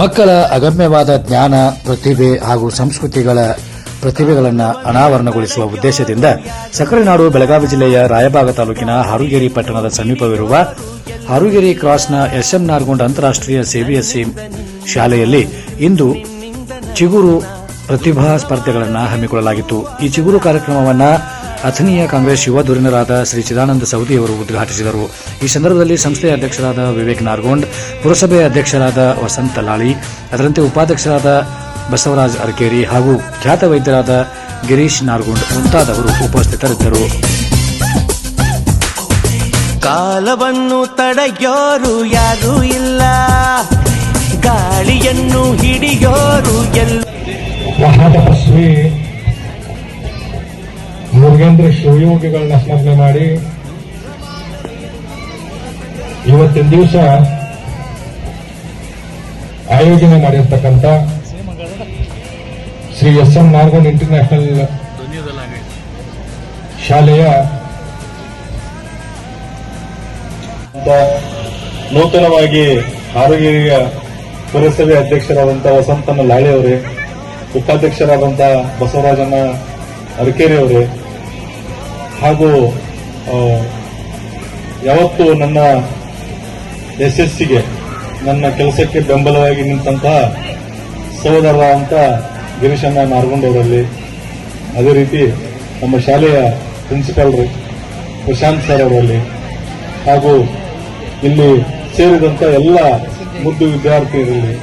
ಮಕ್ಕಳ ಅಗಮ್ಯವಾದ ಜ್ಞಾನ, ಪ್ರತಿಭೆ ಹಾಗೂ ಪ್ರತಿಭೆಗಳನ್ನು ಅನಾವರಣಗೊಳಿಸುವ ಉದ್ದೇಶದಿಂದ ಸಕ್ಕರೆನಾಡು ಬೆಳಗಾವಿ ಜಿಲ್ಲೆಯ ರಾಯಬಾಗ ತಾಲೂಕಿನ ಹಾರುಗೇರಿ ಪಟ್ಟಣದ ಸಮೀಪವಿರುವ ಹಾರುಗೇರಿ ಕ್ರಾಸ್ನ ಎಸ್ಎಂ ನಾರ್ಗುಂಡ್ ಅಂತಾರಾಷ್ಟ್ರೀಯ ಸಿಬಿಎಸ್ಇ ಶಾಲೆಯಲ್ಲಿ ಇಂದು ಚಿಗುರು ಪ್ರತಿಭಾ ಸ್ಪರ್ಧೆಗಳನ್ನು ಹಮ್ಮಿಕೊಳ್ಳಲಾಗಿತ್ತು. ಈ ಚಿಗುರು ಕಾರ್ಯಕ್ರಮವನ್ನು ಅಥಣಿಯ ಕಾಂಗ್ರೆಸ್ ಯುವ ಧುರೀಣರಾದ ಶ್ರೀ ಚಿದಾನಂದ ಸೌದಿಯವರು ಉದ್ಘಾಟಿಸಿದರು. ಈ ಸಂದರ್ಭದಲ್ಲಿ ಸಂಸ್ಥೆಯ ಅಧ್ಯಕ್ಷರಾದ ವಿವೇಕ್ ನಾರ್ಗೋಂಡ್, ಪುರಸಭೆಯ ಅಧ್ಯಕ್ಷರಾದ ವಸಂತ ಲಾಳಿ, ಅದರಂತೆ ಉಪಾಧ್ಯಕ್ಷರಾದ ಬಸವರಾಜ್ ಅರಕೇರಿ ಹಾಗೂ ಖ್ಯಾತ ವೈದ್ಯರಾದ ಗಿರೀಶ್ ನಾರ್ಗುಂಡ್ ಮುಂತಾದವರು ಉಪಸ್ಥಿತರಿದ್ದರು. ಕಾಲವನ್ನು ತಡೆಯೋರು ಯಾರೂ ಇಲ್ಲ, ಗಾಳಿಯನ್ನು ಹಿಡಿಯೋರು ಎಲ್ಲ. ಮಹಾತಪಸ್ವಿ ಮುರುಗೇಂದ್ರ ಶಿವಯೋಗಿಗಳನ್ನ ಸ್ಮರಣೆ ಮಾಡಿ ಇವತ್ತಿನ ದಿವಸ ಆಯೋಜನೆ ಮಾಡಿರ್ತಕ್ಕಂಥ ಶ್ರೀ ಎಸ್ಎಂ ನಾರ್ಗುಂಡ್ ಇಂಟರ್ನ್ಯಾಷನಲ್ ಶಾಲೆಯ ನೂತನವಾಗಿ ಹಾರುಗೇರಿಯ ಪುರಸಭೆ ಅಧ್ಯಕ್ಷರಾದಂತಹ ವಸಂತನ ಲಾಳಿ ಅವರೇ, ಉಪಾಧ್ಯಕ್ಷರಾದಂತಹ ಬಸವರಾಜನ ಅರಕೇರಿ ಅವರೇ, ಹಾಗೂ ಯಾವತ್ತು ನನ್ನ ಯಶಸ್ಸಿಗೆ ನನ್ನ ಕೆಲಸಕ್ಕೆ ಬೆಂಬಲವಾಗಿ ನಿಂತಹ ಸಹೋದರ ಅಂತ ಗಿರೀಶಣ್ಣ ನಾರ್ಗುಂಡ್ ಅವರಲ್ಲಿ, ಅದೇ ರೀತಿ ನಮ್ಮ ಶಾಲೆಯ ಪ್ರಿನ್ಸಿಪಾಲ್ ಪ್ರಶಾಂತ್ ಸರ್ ಅವರಲ್ಲಿ, ಹಾಗೂ ಇಲ್ಲಿ ಸೇರಿದಂತ ಎಲ್ಲ ಮುದ್ದು ವಿದ್ಯಾರ್ಥಿಗಳಲ್ಲಿ